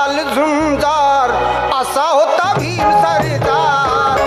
लाल झुंजार असा होता भीम सरदार।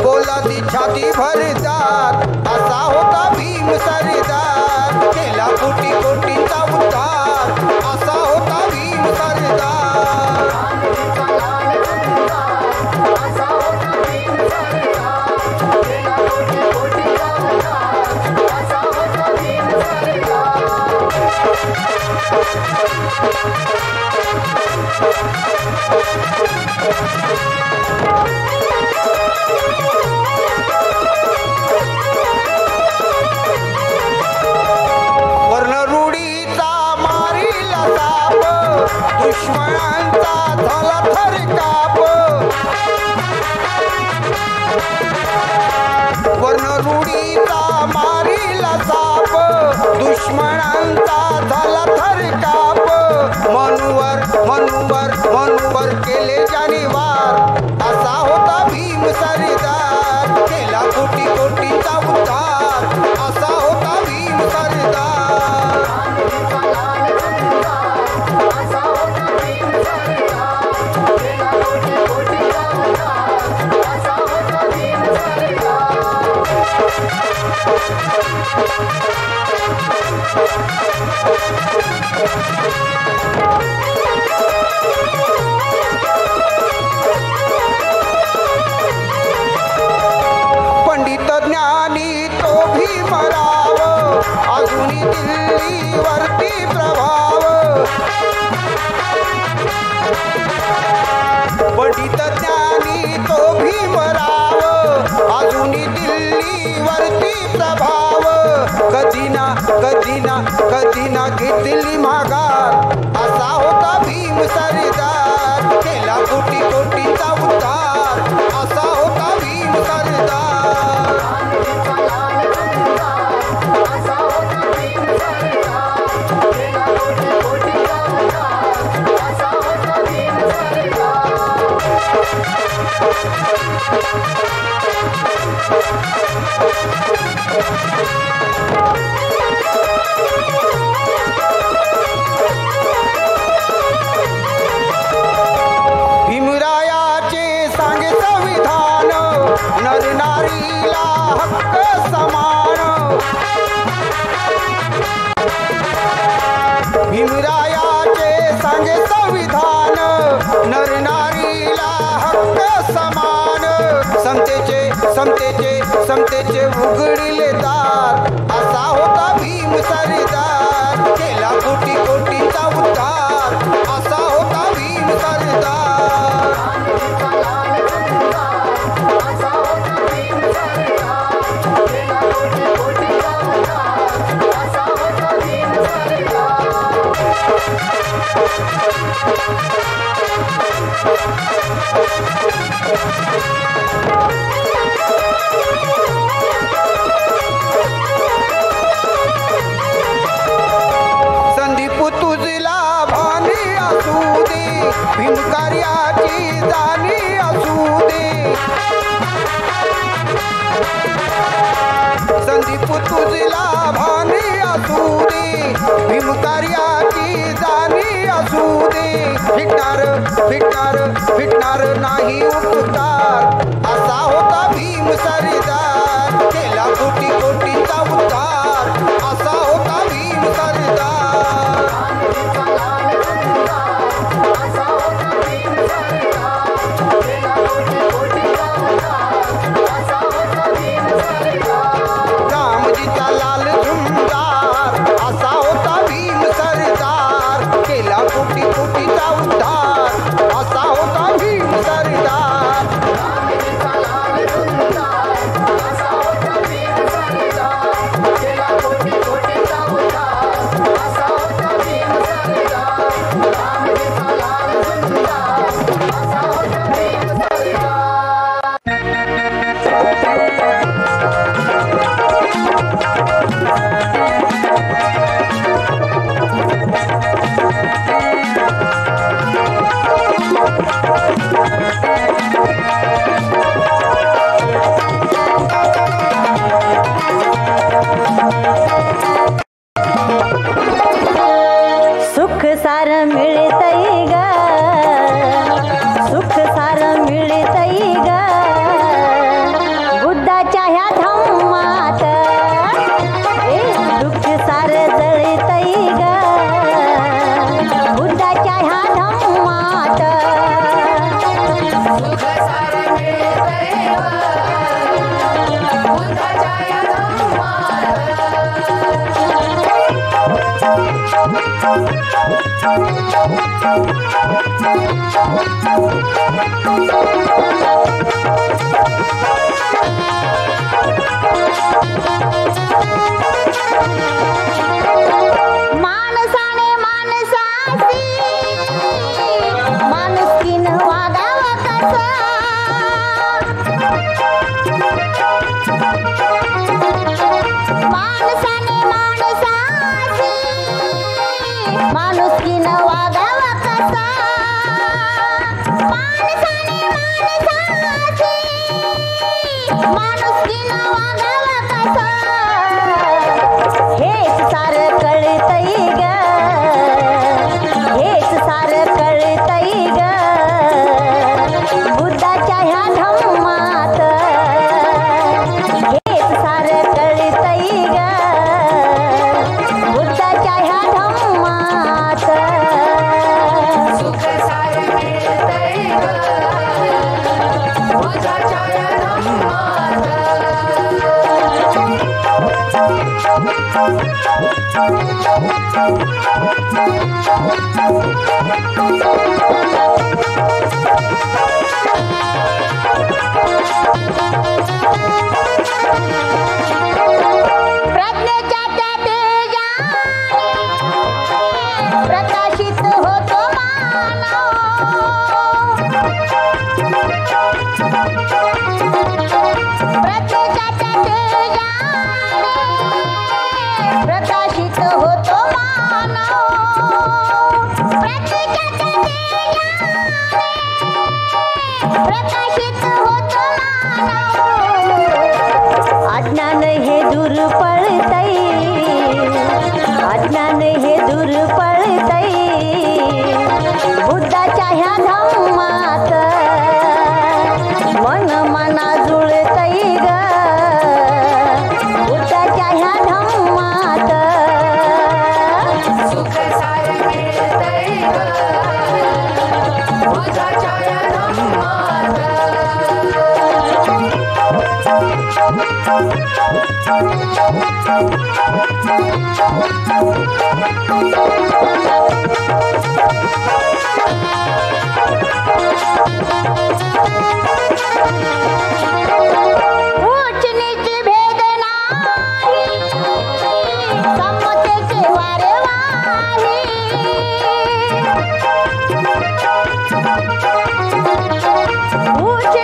बोलादी छाती भरदार असा होता भीम सरदार। केला कोटी कोटींचा उद्धार असा होता भीम सरदार। दुश्मनांचा झाला थरकाप वर्णरूढीचा मारीला साप। दुश्मनांचा झाला थरकाप मनुवर केले जानेवार असा होता भीम सरदार। केला कोटी कोटींचा उद्धार असा होता भीम सरदार। पंडित ज्ञानी तो भीमराव अजूनी दिल्लीवरती प्रभाव। पंडित ज्ञानी तो भीमराव अजूनी दिल्लीवरती प्रभाव। कधी ना घेतली माघार असा होता भीम सरदार। केला कोटी कोटींचा उद्धार असा होता भीम सरदार। भीमरायाचे सांगे संविधान नर नारीला हक्क समान। भीमरायाचे सांगे संविधान नर नारीला हक्क समान। समतेचे उघडले दार असा होता भीम सरदार। केला कोटी कोटींचा उद्धार असा होता भीम सरदार। संदीप तुझला भानी असू दे, भीमकार्याची जाणी असू दे. संदीप तुझला भानी असू दे, भीमकार्याची जाणी असू दे. फिटणार फिटणार फिटणार नाही उपकार, असा होता भीम सरदार. केला कोटी कोटीचा उद्धार, असा होता भीम सरदार. रामजीचा लाल झुंजार, असा होता भीम सरदार. केला कोटी कोटीचा उद्धार, असा होता भीम सरदार. सुख सार मिळतई ग, सुख सार मिळतई ग, बुद्धाच्या ह्या धम्मात. दुःख सार जळतई ग, बुद्धाच्या ह्या धम्मात. सुख सार मिळतई ग, बुद्धाच्या ह्या धम्मात. माणसाने माणसाशी माणुसकीनं वागावं कसं. माणसाने माणसाशी माणुसकीनं वागावं कसं. माणसाने माणसाशी माणुसकीनं वागावं कसं. हेच सारं कळतई ग, हेच सारं कळतई ग, बुद्धाच्या ह्या धम्मात. हेच सारं कळतई ग, बुद्धाच्या ह्या धम्मात. सुख सारं मिळतई ग, बुद्धाच्या ह्या धम्मात. प्रज्ञेच्या त्या तेजाने प्रकाशित होतो मानव. प्रज्ञेच्या त्या तेजाने प्रकाशित होतो मानव. प्रज्ञेच्या त्या तेजाने प्रकाशित होतो मानव. अज्ञान हे दूर पळतई, अज्ञान हे दूर पळतई, बुद्धाच्या ह्या धम्मात. मन मना जुळतई ग, बुद्धाच्या ह्या धम्मात. सुख सार मिळतई ग, बुद्धाच्या ह्या धम्मात. उच्च नीच भेद नाही, समतेचे वारे वाही. उच्च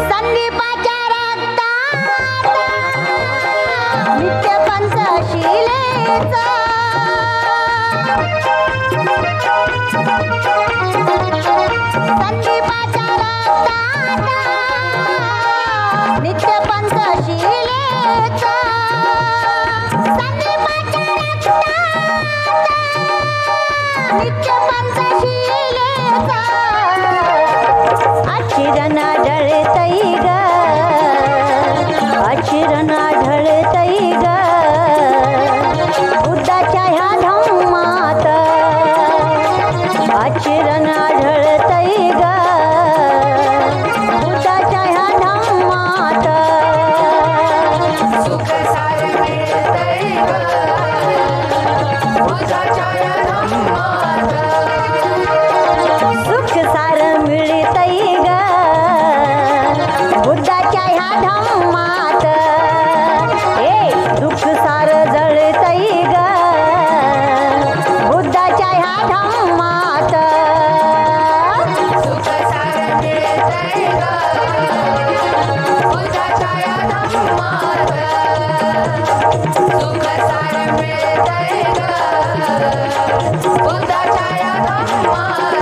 संदीपाच्या रक्तात नित्य पंचशिलेचा संदीपाच्या रक्तात नित्य पंचशिलेचा संदीपाच्या रक्तात नित्य पंचशिलेचा अचिरना ढळतई ग अचिरना ढळतई ग बुद्धाच्या ह्या धम्मात अचिरना ढळतई ग बुद्धाच्या ह्या धम्मात सुख सार मिळतंय ग बुद्धाच्या या धम्मात सुख सार मिळतई ग बुद्धाच्या ह्या धम्मात हे दुःख सार जळतई ग बुद्धाच्या ह्या धम्मात सुख सार मिळतंय ग बुद्धाच्या या धम्मात सुख सार मिळतंय ग बुद्धाच्या या धम्मात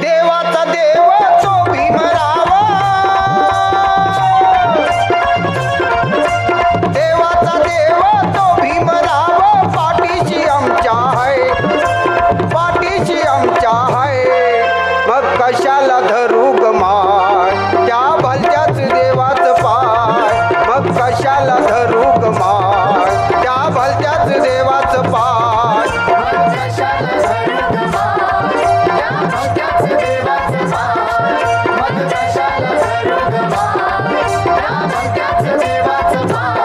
देवाचा देव तो भीमराव देवाचा देव तो भीमराव पाठीशी आमच्या आहे पाठीशी आमच्या आहे मग कशाला धरू गमाय त्या भलत्याच देवाच पाय मग कशाला धरू गमाय त्या भलत्याच देवाच पाय कशाला धरू गमाय या भक्त्याच देवाचं पाय मग कशाला धरू गमाय या भक्त्याच देवाचं पाय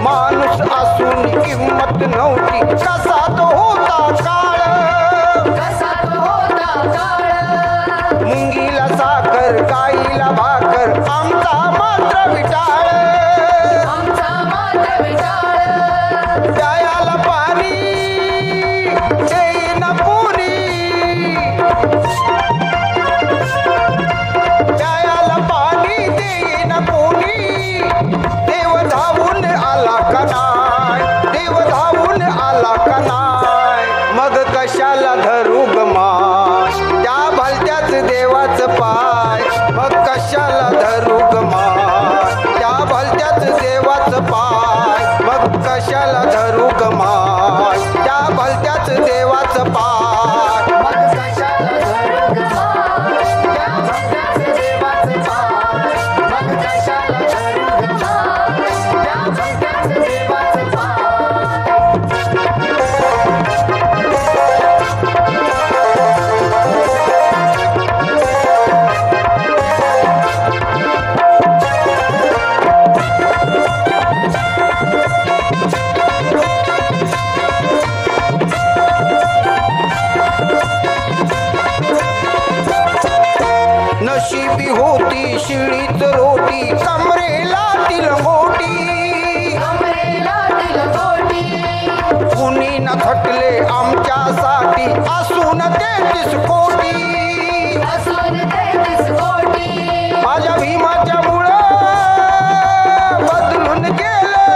माणूस असून किंमत नव्हती कसा तो होता काळ कसा तो होता काळ मुंगीला साखर गाईला भाकर आमचा मात्र विटाळ आमचा मात्र विटाळ प्यायाला पाणी देईना पुरी प्यायाला पाणी देईना पुरी देव धावून आला का नाय देव धावून आला का नाय मग कशाला धरू गमाय त्या भलत्याच देवाच पाय मग कशाला धरू गमाय त्या भलत्याच देवाच पाय मग कशाला धरू गमाय त्या भलत्याच देवाच पाय मग कशाला धरू गमाय या भक्त्याच देवाचं पाय मग कशाला धरू गमाय या भक्त्याच देवाचं पाय नशिबी होती शिळीच रोटी कमरेला तिलंगोटी कमरेला तिलकोटी कुणी न खटले आमच्यासाठी असून 33 कोटी असून 33 कोटी माझ्या भीमाच्या मुळे बदलून गेलं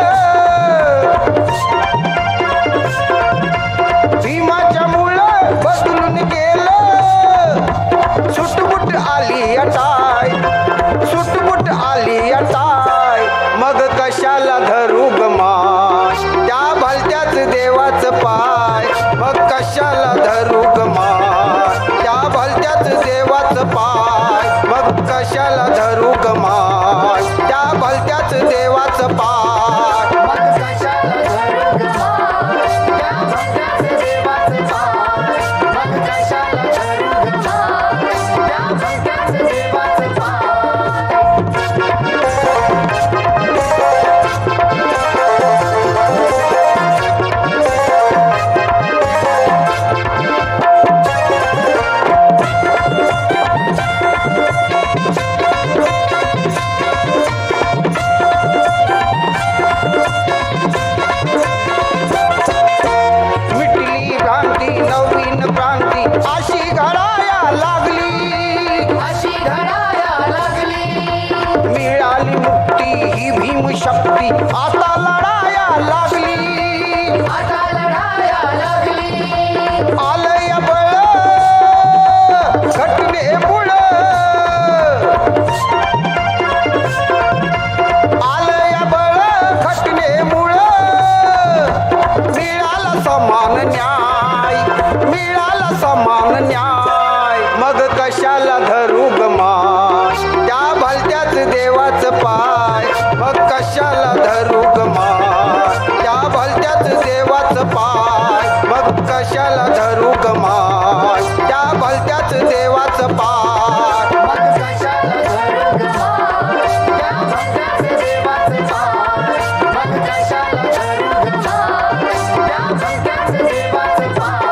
समान न्याय, मिळाला समान न्याय, मग कशाला धरू गमाय, त्या भलत्याच देवाचं पाय, मग कशाला धरू गमाय, त्या भलत्याच देवाचं पाय, मग कशाला धरू गमाय, त्या भलत्याच देवाचं पाय. मग कशाला धरू गमाय, त्या भलत्याच देवाचं पाय, मग कशाला धरू गमाय, त्या भलत्याच देवाचं पाय.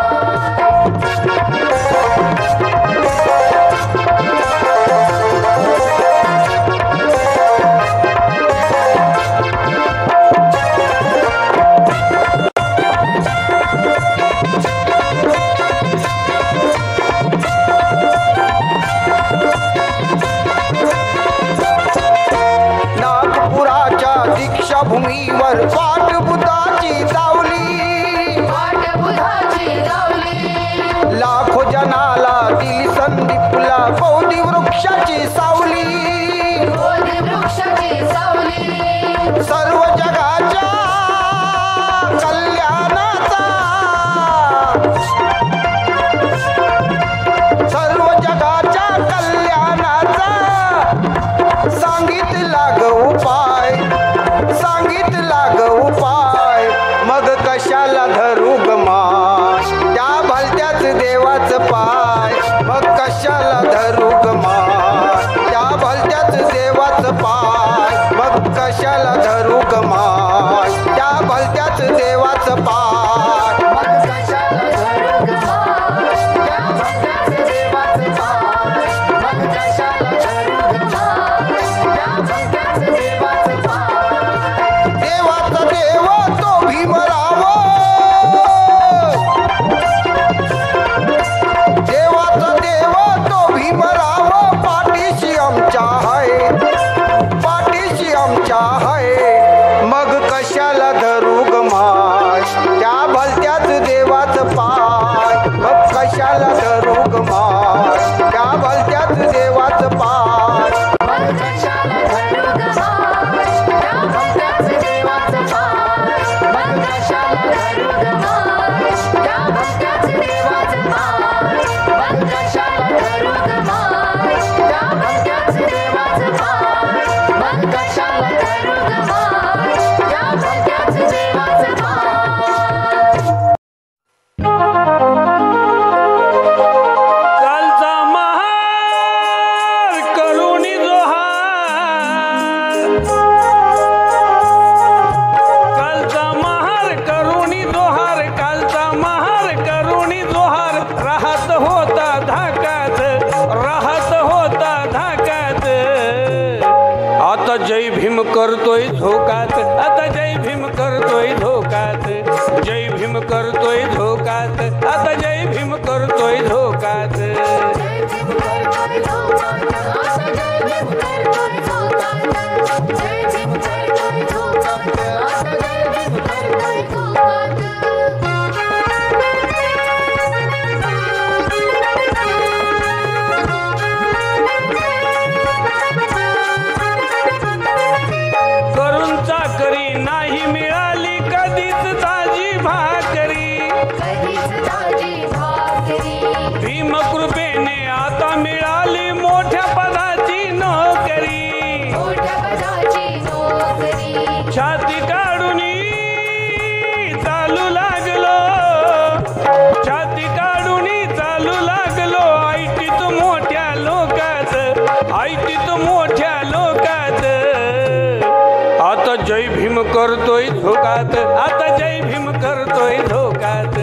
नागपुराच्या दीक्षाभूमीवर पाठबुद्धाची सावली, पाठबुद्धाची सावली, लाखो जनाला दिली संदीपला बोधी वृक्षाची सावली, बोधी वृक्षाची सावली, सर्व जगाच्या कल्याणाचा, सर्व जगाच्या कल्याणाचा सांगितला ग उपाय, सांगितला ग उपाय, मग कशाला धरू गमाय, त्या भलत्याच देवाचं पाय, मग कशाला धरू गमाय, त्या भलत्याच देवाचं पाय, मग कशाला धरू गमाय, त्या भलत्याच देवाचं पाय. मग कशाला धरू गमाय, त्या भलत्याच देवाचं पाय, मग कशाला धरू गमाय, त्या भलत्याच देवाचं पाय. देवाचा देव तो भीमराव, देवाचा देव तो भीमराव, पाठीशी आमच्या आहे, पाठीशी आमच्या आहे, मग कशाला धरू गमाय, त्या भलत्याच देवाचं पाय, मग कशाला धरू गमाय, त्या भलत्याच देवाचं पाय. मग कशाला धरू गमाय, त्या भलत्याच देवाचं पाय, मग कशाला धरू गमाय, त्या भलत्याच देवाचं पाय, मग कशाला धरू गमाय, त्या भलत्याच देवाचं पाय, मग कशाला धरू गमाय, त्या भलत्याच देवाचं पाय. कालचा महार करुणी जोहार, कालचा महार करुणी जोहार, कालचा महार करुणी जोहार, राहत होता धाकात, राहत होता धाकात, आता जय भीम करतोय धोकात, आता जय भीम करतोय धोकात, जय भीम करतोय धोकात, आता जय भीम करतोय धोकात. जय भीम करतोय धोकात, आता जय भीम करतोय धोकात, जय भीम करतोय धोकात, आता जय भीम करतोय धोकात. करून चाकरी नाही मिळाली कधीच ताजी भाकरी, कधीच ताजी भाकरी, भीमकृपेने आता मिळाली मोठ्या पदाची नोकरी, मोठ्या पदाची नोकरी, छाती काढून चालू लागलो, छाती काढून चालू लागलो, ऐटीत मोठ्या लोकात, ऐटीत मोठ्या लोकात, आता जय भीम करतोय धोकात, आता जय भीम करतोय धोकात,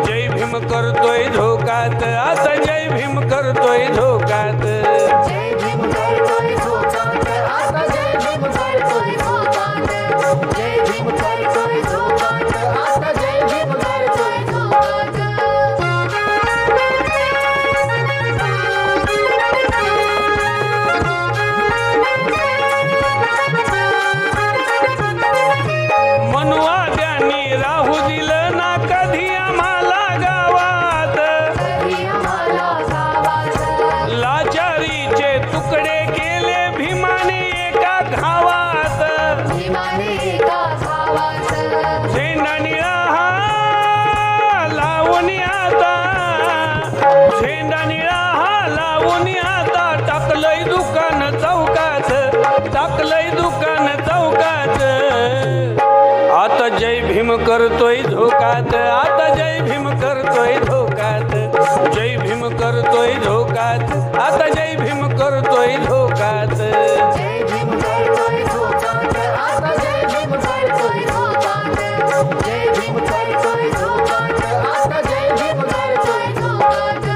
जय भीम करतोय धोकात, आता जय भीम करतोय धोकात. जय भीम करतोय धोकात, आता जय भीम करतोय धोकात, जय भीम करतोय धोकात, आता जय भीम करतोय धोकात. मनुवाद्यांनी राहू दिलं ना कधी आम्हाला गावात, कधी आम्हाला गावात, लाचारीचे झोकात आता जय भीम करतोय झोकात जय भीम करतोय झोकात आता जय भीम करतोय झोकात जय भीम करतोय झोकात आता जय भीम करतोय झोकात जय भीम करतोय झोकात आता जय भीम करतोय झोकात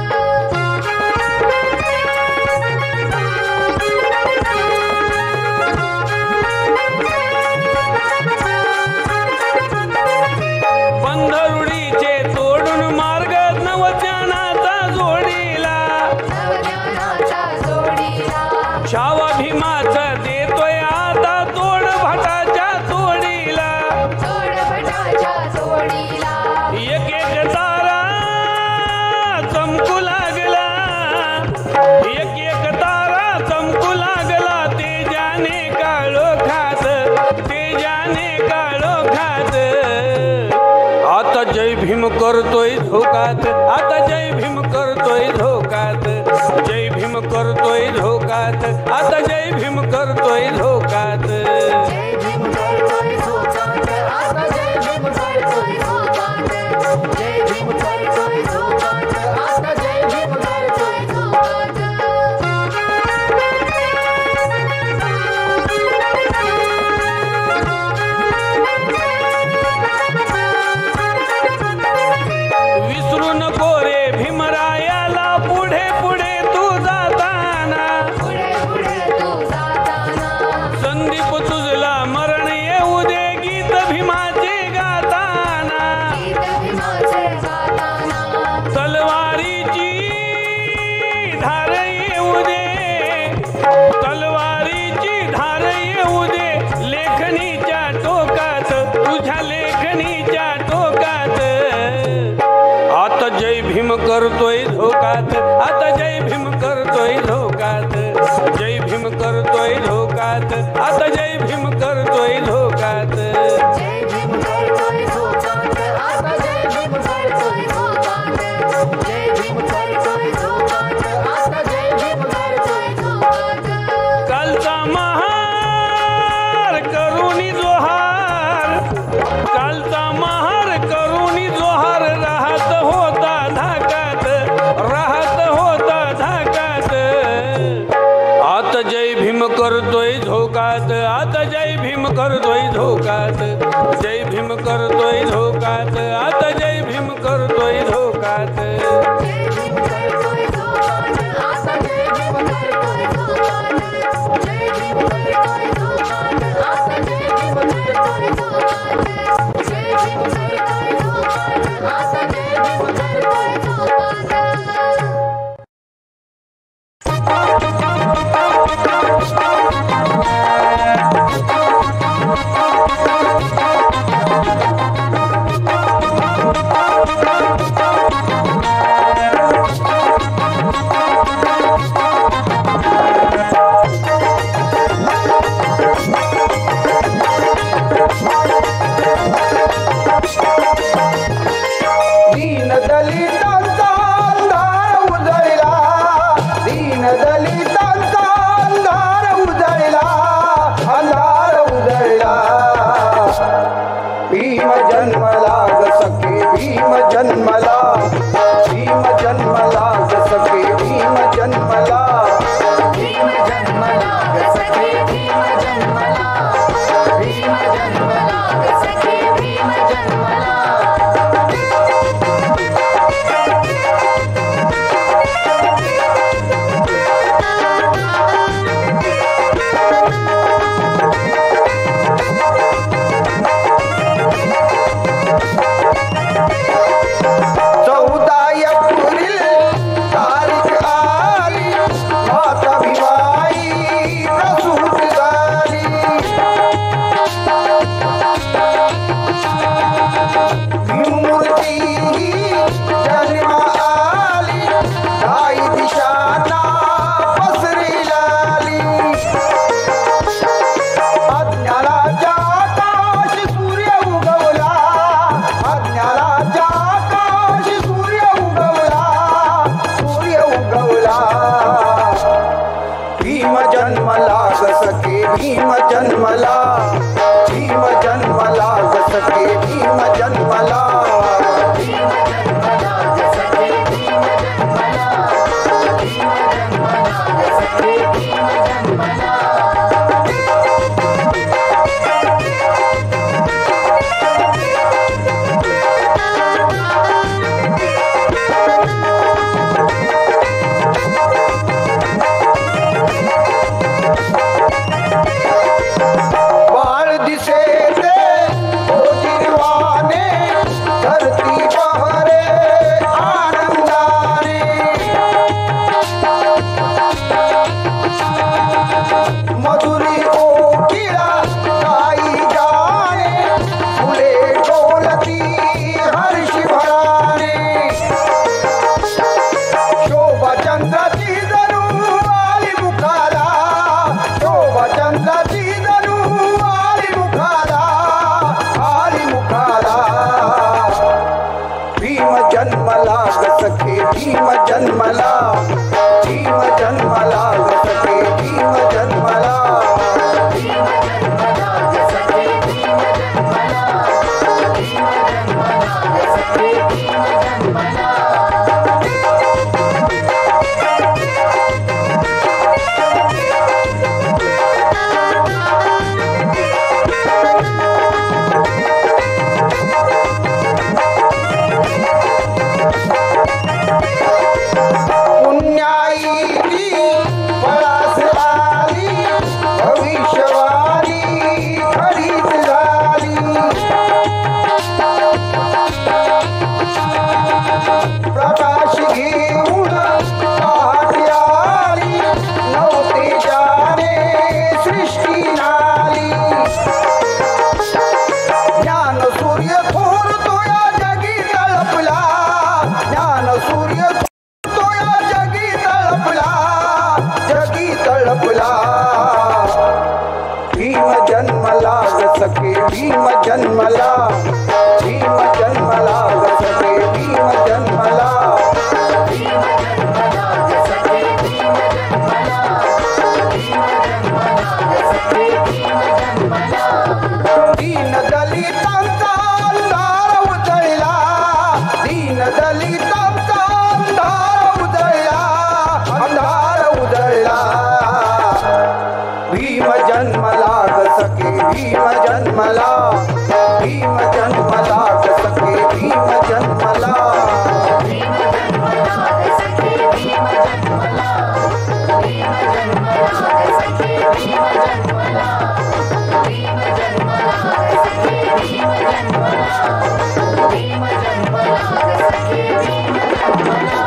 बंधरुडीचे तोडून मार्ग नवज्ञानाचा जोडीला नवज्ञानाच्या जोडीला छावा भीमाचा देतोय आता तोड भटाच्या तोडीला जोड भटाच्या जोडीला एक एक तारा चमकू लागला एक एक तारा चमकू लागला तेजाने काळो खात तेजाने काळो खात आता जय भीम करतोय झोकात आता जय भीम करतोय झोकात जय भीम करतोय झोकात आता जय भीम करतोय झोकात जय भीम करतोय झोकात आता जय भीम करतोय झोकात जय भीम करतोय झोकात आता जय भीम करतोय झोकात विसरू नको रे भीमरायाला पुढे पुढे तू जाताना पुढे पुढे तू जाताना संदीप तुझला मरण येऊ दे गीत भीमाचे गाताना गीत भीमाचे गाताना तलवारीची धार येऊ दे तलवारीची धार येऊ दे लेखणीच्या टोकात तुझ्या लेखणीच्या टोकात आता जय भीम करतोय झोकात आता जय भीम करतोय झोकात जय भीम करतोय झोकात आता जय भीम करतोय झोकात जय भीम करतोय झोकात आता जय भीम करतोय झोकात जय भीम करतोय झोकात आता जय भीम करतोय झोकात कालचा महार करुणी जोहार कालचा महार करुणी जोहार राहत होता धाकात राहत होता धाकात आता जय भीम करतोय झोकात आता जय भीम करतोय झोकात जय भीम करतोय झोकात आता जय भीम करतोय झोकात जय भीम करतोय झोकात आता जय भीम करतोय झोकात जय भीम करतोय झोकात आता जय भीम करतोय झोकात जय भीम करतोय झोकात आता जय भीम करतोय झोकात दीन दलितांचा अंधार उजळला दीन दलितांचा अंधार उजळला अंधार उजळला भीम जन्मला ग सखे भीम जन्मला भीम जन्मला ग सखे भीम जन्मला भीम जन्मला ग सखे भीम जन्मला भीम जन्मला ग सखे भीम जन्मला जन्मला ग सखे भीम जन्मला भीम जन्मला ग सखे भीम जन्मला भीम जन्मला ग सखे भीम जन्मला भीम जन्मला ग सखे भीम जन्मला भीम जन्मला भीम जन्मला ग सखे भीम जन्मला भीम जन्मला ग सखे भीम जन्मला भीम जन्मला ग सखे भीम जन्मला दीन दलितांचा अंधार उजळला दीन दलितांचा अंधार उजळला अंधार उजळला भीम जन्मला ग सखे भीम जन्मला भीम जन्मला ग सखे भीम जन्मला भीम जन्मला ग सखे भीम जन्मला भीम जन्मला ग सखे भीम जन्मला भीम जन्मला ग सखे भीम जन्मला भीम जन्मला ग सखे भीम जन्मला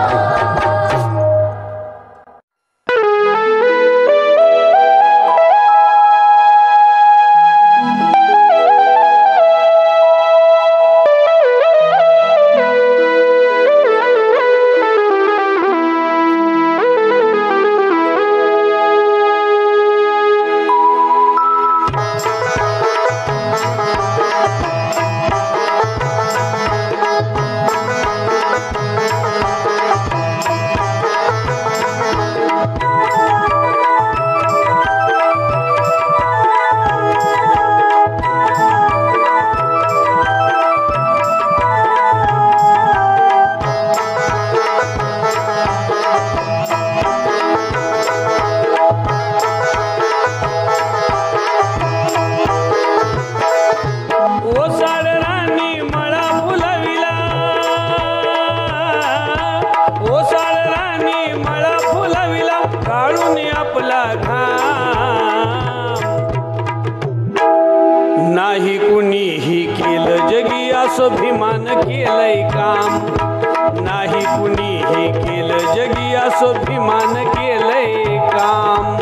नाही कुणीही केलं जगी असं भीमान केलंय काम नाही कुणीही केलं जगी असं भीमान केलंय काम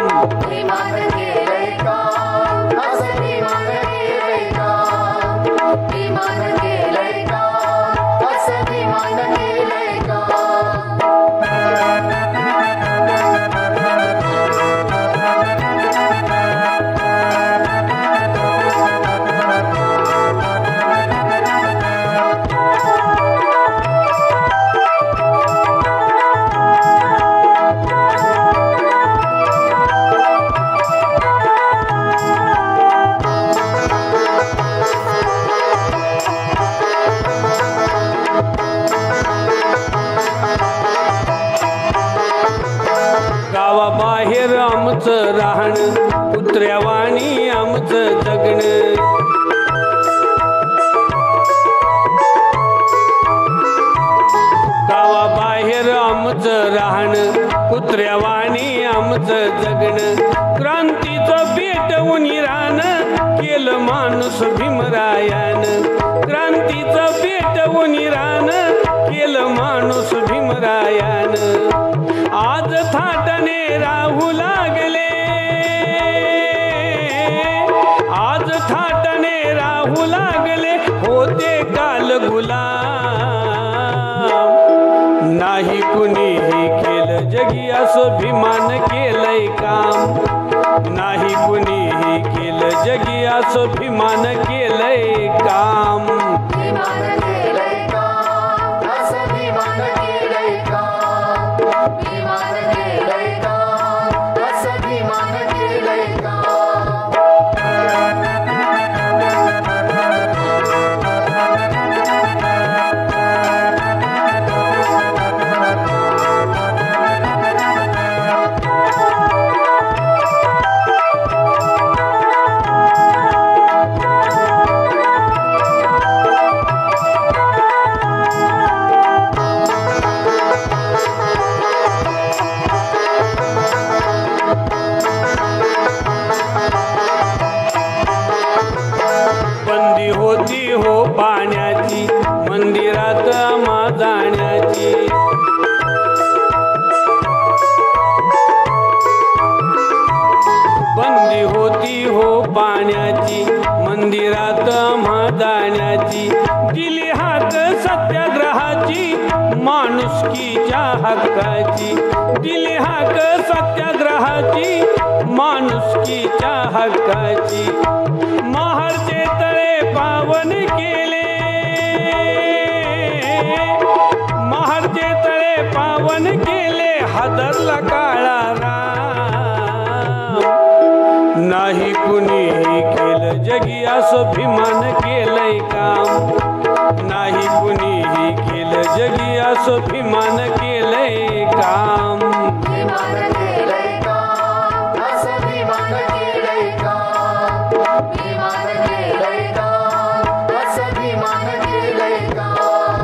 भीमान केलंय काम असं भीमान केलंय काम भीमान केलंय काम असं भीमान केलंय काम गावाबाहेर आमचं राहणं कुत्र्यावाणी आमचं जगणं गावाबाहेर आमचं राहणं कुत्र्यावाणी आमचं जगणं क्रांतीचं पेटवून राहणं केलं माणूस भीमरायानं क्रांतीचं पेटवून राहणं केलं माणूस भीमरायानं आज थाटणे राहू लागले आज थाटणे राहू लागले होते काल गुलाम नाही कुणीही केलं जगी असं भीमान केलंय काम नाही कुणीही केलं जगी असं भीमान केलंय काम भीमान केलंय काम असं विमान केलंय काम असं विमान केलंय काम बंदी होती हो पाण्याची मंदिरात आम्हा जाण्याची बंदी होती हो पाण्याची मंदिरात आम्हा जाण्याची दिली हाक सत्याग्रहाची माणुसकीच्या हक्काची दिली हाक सत्याग्रहाची माणुसकीच्या हक्काची महारचे तळे पावन केले महारचे तळे पावन केले हादरला काळा राम नाही कुणीही केलं जगी असं भीमान केलंय काम नाही कुणीही केलं जगी असं भीमान केलंय काम विमान केलंय काम असं विमान केलंय काम विमान केलंय काम असं विमान केलंय काम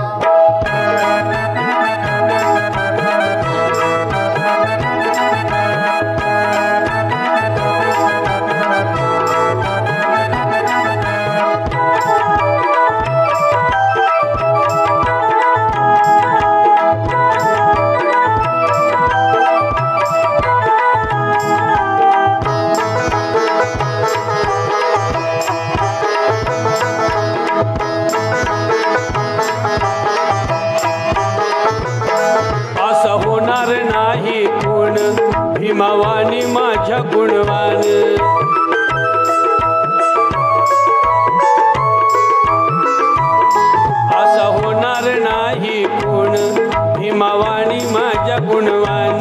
असं होणार नाही कोण भीमावानी माझ्या गुणवान असं होणार नाही कोण भीमावानी माझ्या गुणवान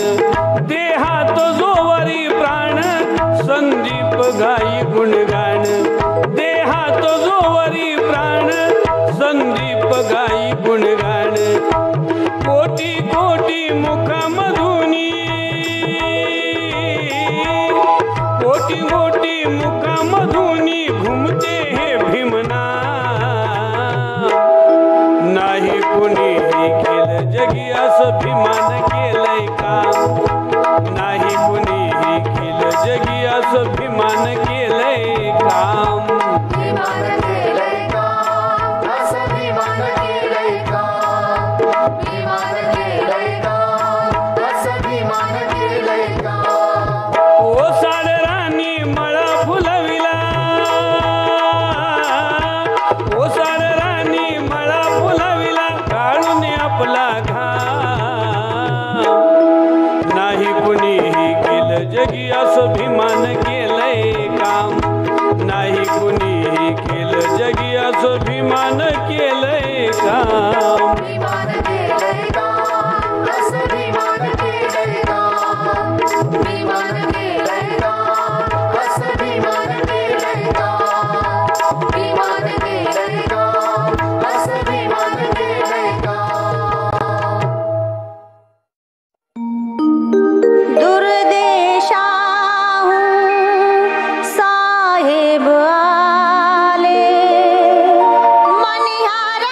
देहात जोवरी प्राण संदीप गाई गुणगान देहात जोवरी प्राण संदीप गाई गुणगान कोटी कोटी मुखामधुनी कोटी कोटी मुखामधुनी घुमते हे भीमना नाही कुणीही केलं जगी असं भीमान केलंय काम नाही कुणीही केलं जगी असं भीमान केलंय काम विमान केलंय काम असं विमान केलंय काम विमान केलंय काम असं विमान केलंय काम ओसाड राणी मळा फुलविला ओसाड राणी मळा फुलविला काढून आपला घाम नाही कुणीही केलं जगी असं भीमान केलंय काम नाही कुणीही केलं जगी असं भीमान केलंय काम विमान केलंय काम असं विमान केलंय काम विमान केलंय काम असं विमान केलंय काम विमान केलंय काम असं विमान केलंय काम दुर्देशाहून साहेब आले मनिहार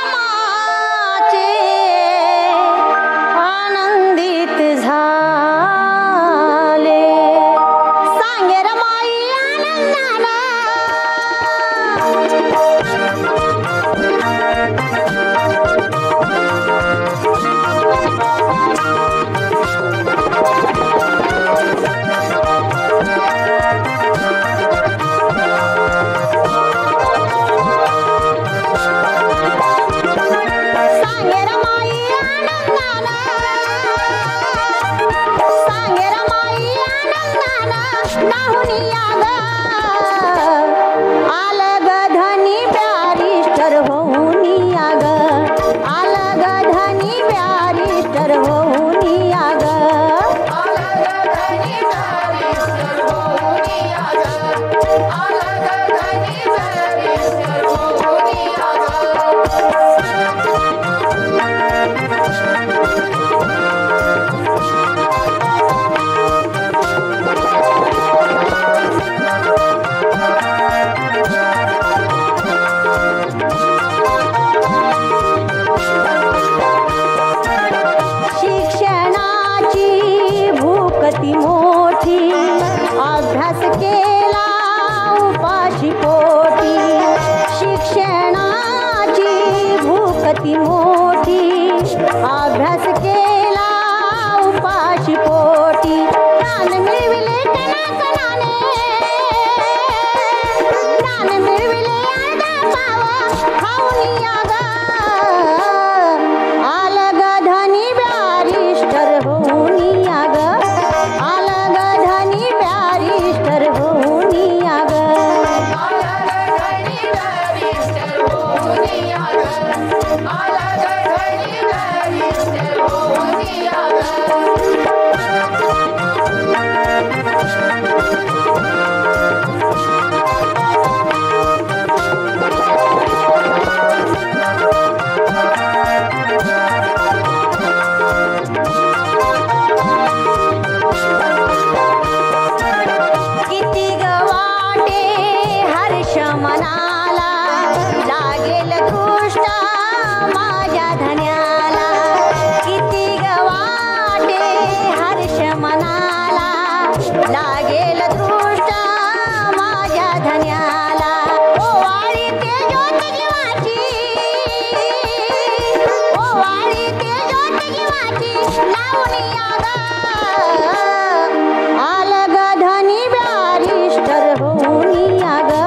गाऊनिया ग आलग धनी ब्यारिस्टर होनिया ग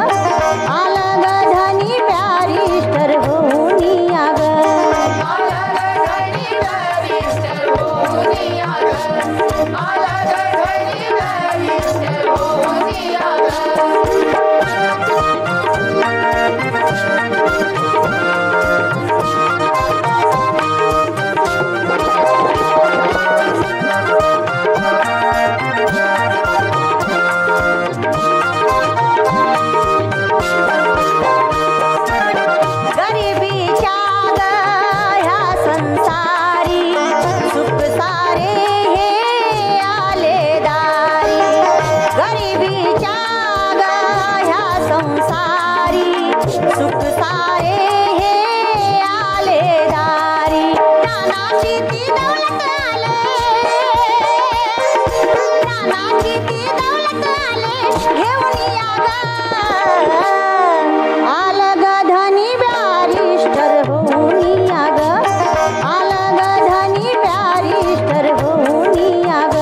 आलग धनी ब्यारिस्टर होनिया ग गरिबीच्या ग ह्या संसारी सुख सारे हे आले दारी गरिबीच्या ग ह्या संसारी सुख सारे हे आले दारी नानाची ती दौलत आले नानाची ती दौलत आले घेऊन या ग आलग धनी ब्यारिस्टर होनिया ग आलग धनी ब्यारिस्टर होनिया ग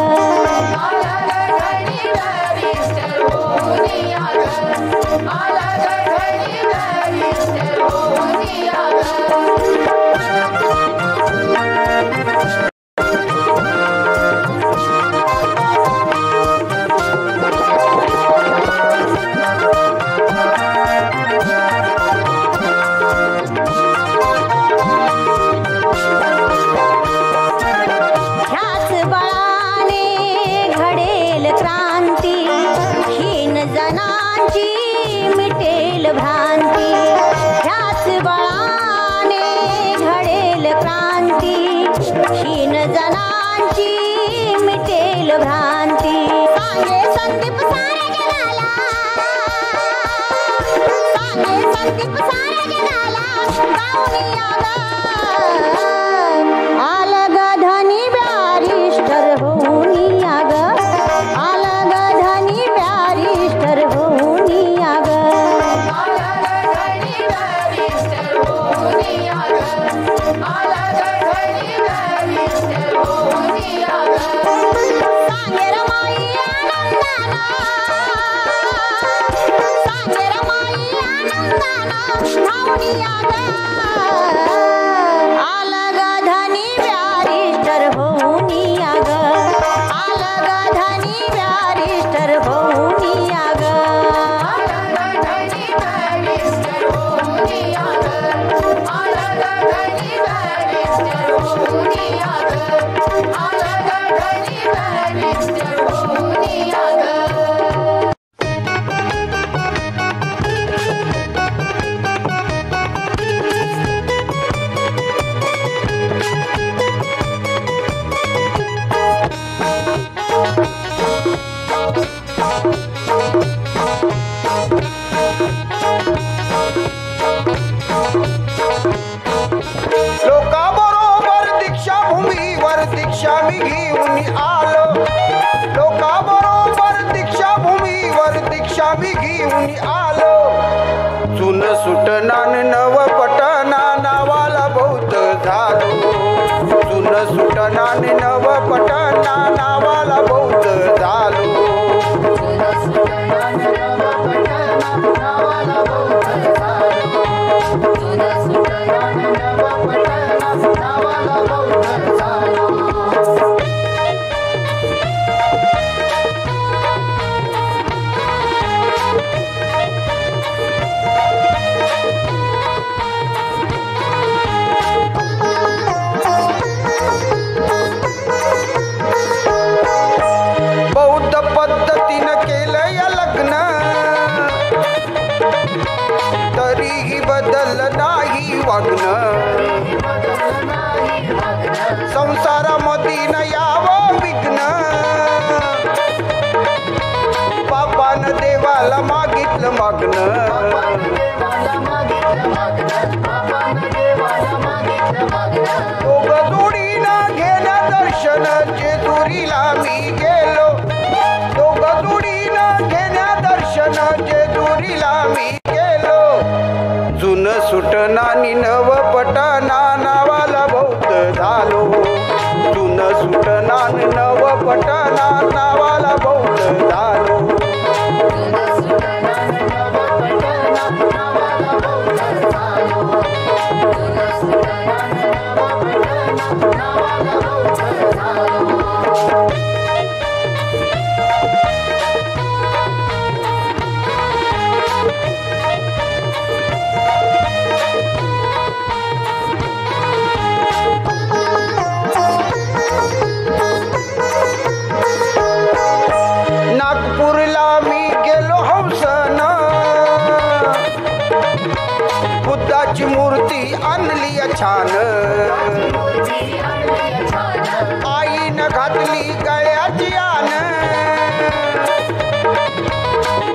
ह्याच बळाने घडेल क्रांती हीन जनांची मिटेल भ्रांती ह्याच बळाने घडेल क्रांती हीन जनांची मिटेल भ्रांती सांगे संदीप साऱ्या जगाला सांगे संदीप साऱ्या जगाला गाऊनिया ग आलग धनी ब्यारिस्टर होनिया ग आलग धनी ब्यारिस्टर होनिया ग सांगे रमाई आनंदाना सांगे रमाई आनंदाना धावनिया ग आलग धनी ब्यारिस्टर होनिया ग आलग धनी ब्यारिस्टर होनिया ग लोकाबरोबर दीक्षाभूमीवर दीक्षा मी घेऊन आलो लोकाबरोबर दीक्षाभूमीवर दीक्षा मी घेऊन आलो चुन सुटनान नव पटना नावाला बौद्ध झालो चुन सुटनान नव पटना नावाला बौद्ध झालो बौद्ध पद्धतीनं केलं या लग्न तरीही बदल नाही वागणं संसारामध्ये न यावं विघ्न बापानं देवाला मागितलं मागणं दोघं जोडीनं घेण्या दर्शन जेजुरीला मी गेलो दोघं जोडीनं घेण्या दर्शन जेजुरीला मी गेलो जुन सुटनानी नव पटना नावाला बौद्ध झालो जुन सुट पटना नावाला बौद्ध झालो नागपूरला मी गेलो हौसन बुद्धाची मूर्ती आणली छान आईनं घातली गळ्याची आन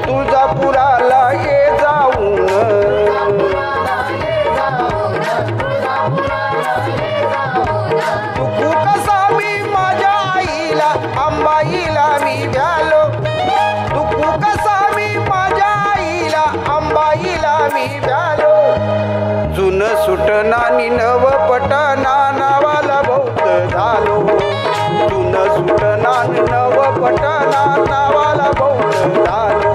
तुळजापुराला ये जाऊन तुकू कसा मी माझ्या आईला अंबाईला मी भ्यालो तुकू कसा मी माझ्या आईला अंबाईला मी भ्यालो जुन सुटना नि नव पटना नावाला बौद्ध झालो जुन सुटना नि नव पटना नावाला बौद्ध झालो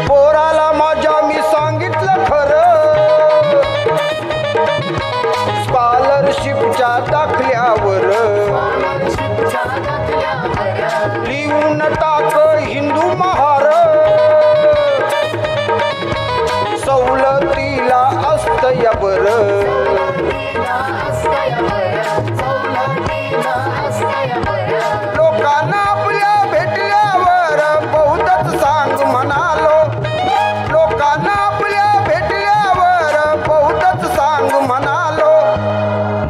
पोराला माझ्या मी सांगितलं खरं स्कॉलरशिपच्या दाखल्यावर लिहून टाक हिंदू महार सवलतीला असतय बर लोकांना आपल्या भेटल्यावर बौद्धच सांग म्हणालो लोकांना आपल्या भेटल्यावर बौद्धच सांग म्हणालो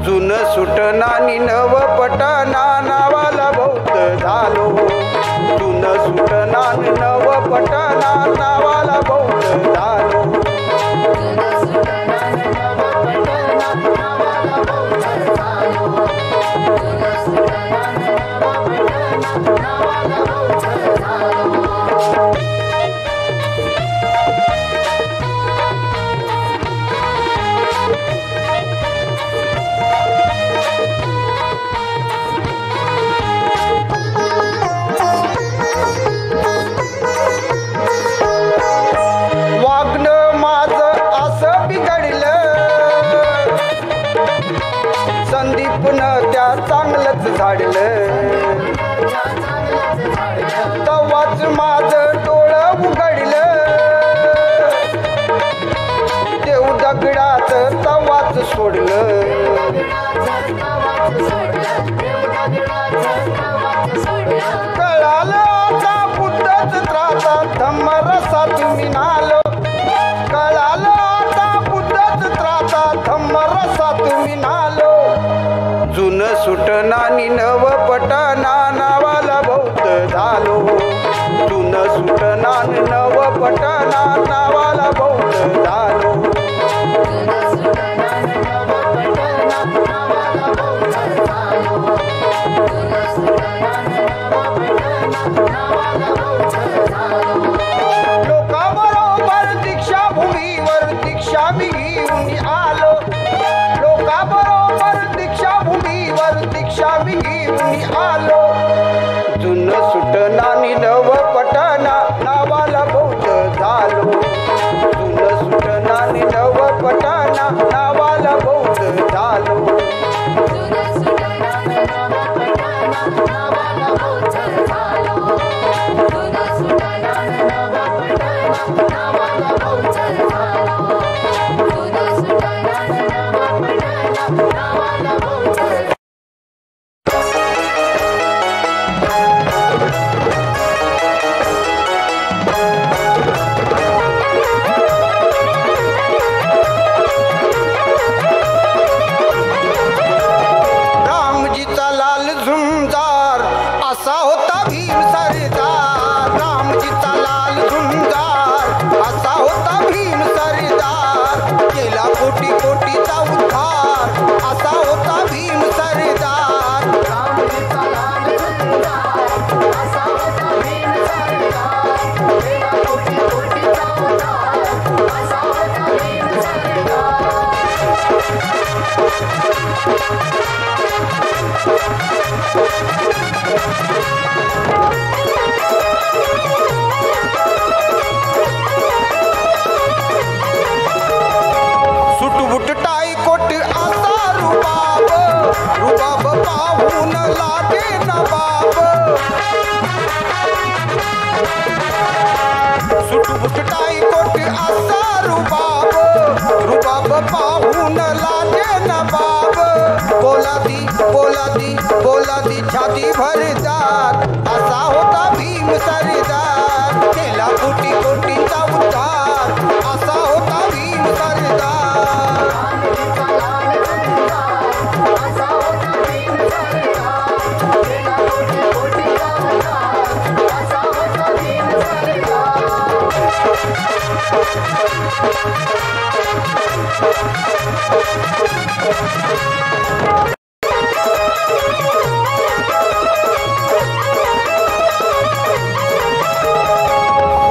जुन सुटना नि नव पटना नावाला बौद्ध झालो जुन सुटना नि नव पटना नावाला बौद्ध झालो वागणं माझं असं बिघडलं संदीपनं त्या चांगलंच झाडलं तवाच माझं डोळं उघडलं देव दगडाचं तवाच सोडलं कळालं आता बुद्धच त्रासा धम्मरसात मी नालो कळालं आता बुद्धच त्रासा धम्मरसात मी नालो जुन सुटना नि नव पटना नावाला बौद्ध झालो जुन सुटना नि नव पटना नावाला बौद्ध झालो लोकाबरोबर दीक्षाभूमीवर दीक्षा मी घेऊन आलो लोकाबरोबर दीक्षाभूमीवर दीक्षा मी घेऊन आलो जुन सुटना नि नव पटना नावाला बौद्ध झालो जुन सुटना नि नव पटना नावाला बौद्ध झालो असा होता भीम सरदार कोटी कोटीचा उद्धार असा होता भीम सरदार रामजीचा लाल सुंदर असा होता भीम सरदार केला कोटी कोटीचा उद्धार असा होता भीम सरदार सुटबुट टाई कोट असा रुबाब रुबाब पाहून लागे नवाब सुटबुट टाई कोट असा रुबाब रुबाब पाहून लागे नवाब बोलादी बोलादी बोलादी छाती भरदार असा होता भीम सरदार केला कोटी कोटींचा उद्धार असा होता भीम सरदार रामजीचा लाल सुंदर असा होता भीम सरदार केला कोटी कोटीचा उद्धार असा होता भीम सरदार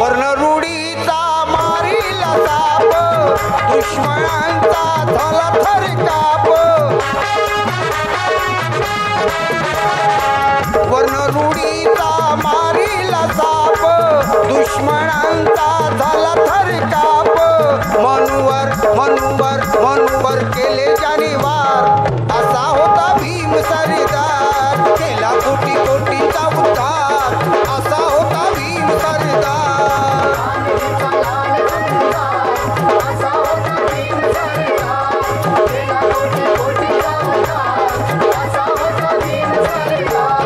वर्ण रूढीचा मारीला साप दुश्मनांचा झाला थरकाप वर्ण रूढीचा मारीला साप दुश्मनांचा झाला थरकाप मनूवर केले जानेवार असा होता भीम सरदार केला कोटी कोटीचा उद्धार असा होता भीम सरदार रामजीचा लाल सुंदर असा होता भीम सरदार केला कोटी कोटीचा उद्धार असा होता भीम सरदार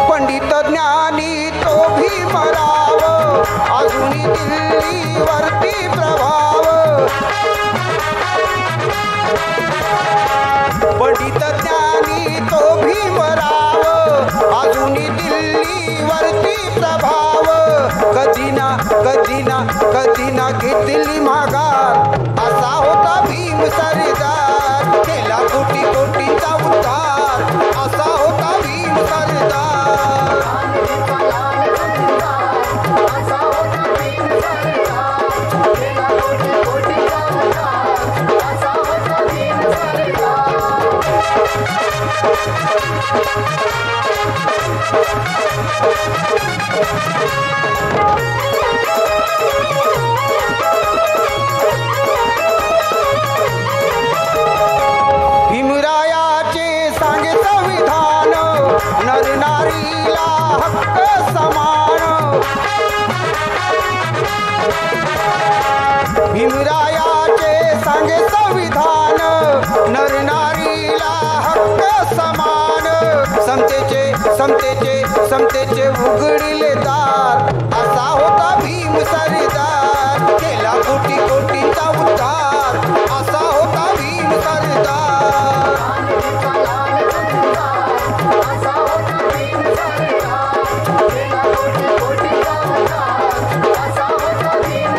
पंडित ज्ञानी तो भीमराव अजूनी दिल्लीवरती प्रभाव पंडित ज्ञानी तो भीमराव अजूनी दिल्लीवरती प्रभाव कधी ना घेतली माघार असा होता भीम सरदार केला कोटी कोटीचा उद्धार असा होता भीम सरदार रामजीचा लाल सुंदर असा होता भीम सरदार केला कोटी कोटीचा उद्धार असा होता भीम सरदार भीमरायाचे सांगे संविधान नरनारीला हक्क समान भीमरायाचे सांगे संविधान नरनारीला हक्क समान समतेचे उघडिले दार असा होता भीम सरदार केला कोटी कोटींचा उद्धार असा होता भीम सरदार रामजीचा लाल सुंदर असा होता भीम सरदार केला कोटी कोटीचा उद्धार असा होता भीम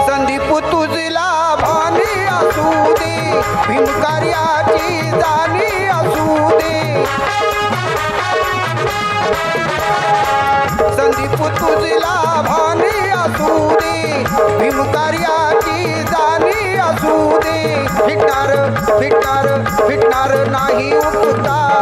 संदीप तुझला भानी असू दे भीमकार्याची जाणी असू दे संदीप तुझला भानी असू दे भीमकार्याची जाणी असू दे फिटणार नाही उपकार